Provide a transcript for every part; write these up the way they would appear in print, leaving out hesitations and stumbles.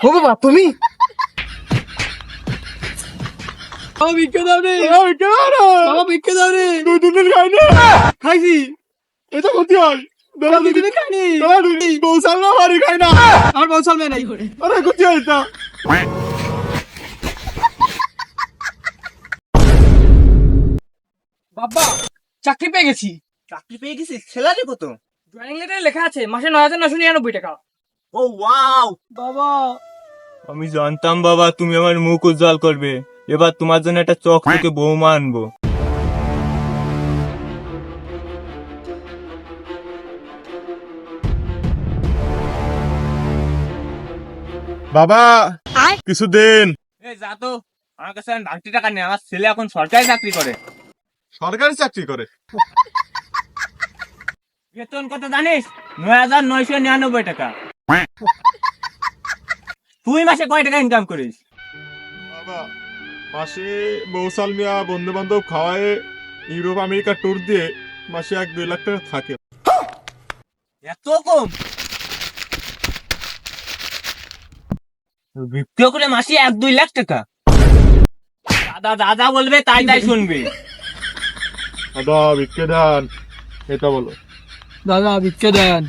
ও বাবা তুমি ভিক্ষা দাও রে, ভিক্ষা দাও রে। 2-3 দিন খাইনি, খাইছি। এটা ক্ষতি হয়। 2 দিন খাইনি, বৌসাল না বাড়ি খাই না। আমার বৌসাল মেয়ে নাই। আরে ক্ষতি হয় এটা। বাবা চাকরি পেয়ে গেছি। চাকরি পেয়ে গেছিস? স্যালারি কত? জয়েনিং লেটারে লেখা আছে মাসে ৯,৯৯৯ টাকা। ও ওয়াও! বাবা আমি জানতাম বাবা তুমি আমার মুখ উজ্জ্বল করবে। এবার তোমার জন্য একটা চকচকে বৌমা আনবো। বাবা কিছু দিন। এই যা তো, আমার কাছে ডাক্তি টাকা নেই। আমার ছেলে এখন সরকারি চাকরি করে। সরকারি চাকরি করে? বেতন কত জানিস? ৯,৯৯৯ টাকা। তুই মাসে কয় টাকা ইনকাম করিস? বাবা মাসে বৌসাল মিয়া বন্ধু বান্ধব খাওয়ায় ইউরোপ আমেরিকা ট্যুর দিয়ে মাসে 1-2 লাখ টাকা থাকে। এত কম? বিক্রি করে মাসে 1-2 লাখ টাকা? দাদা দাদা বলবে তাই তাই শুনবে। দাদা ভিক্ষে দেন, এটা বলো। দাদা ভিক্ষা দেন।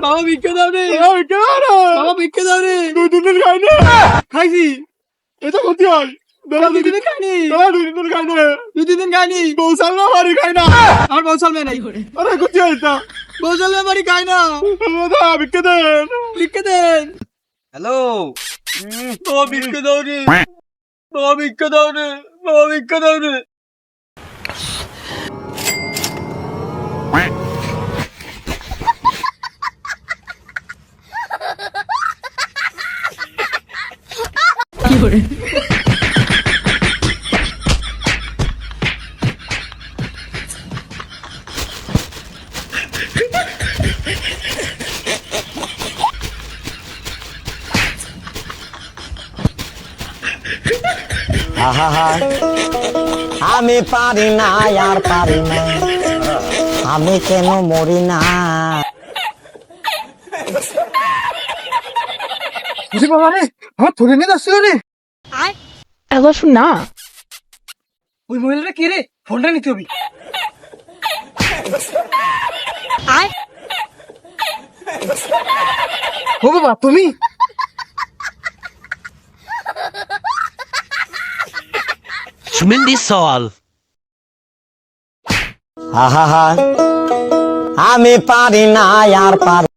বাবা ভিক্ষা দাও রে, বাবা ভিক্ষা দাও রে। 2-3 দিন খাইনি, খাইছি। এটা ক্ষতি হয়। 2 দিন খাইনি, 2 দিন খাইনি, 2 দিন খাইনি। বৌসাল না বাড়ি খাই না। আমার বৌসাল মেয়ে নাই। আরে ক্ষতি হয় এটা। বৌসাল মেয়ে বাড়ি খাই না। দাদা ভিক্ষে দেন। ভিক্ষা দেন। হ্যালো, বাবা ভিক্ষা দাও রে, বাবা ভিক্ষা দাও রে, বাবা ভিক্ষা দাও রে। আমি পারি না আর পারি না, আমি কেন মরি না। বাবা রে আমার ধরে নিয়ে যাচ্ছিল রে। এলো না ওই মহিলাটা কে রে? ফোনটা নিতে হবে। ও বাবা তুমি আমি পারি না আর পারি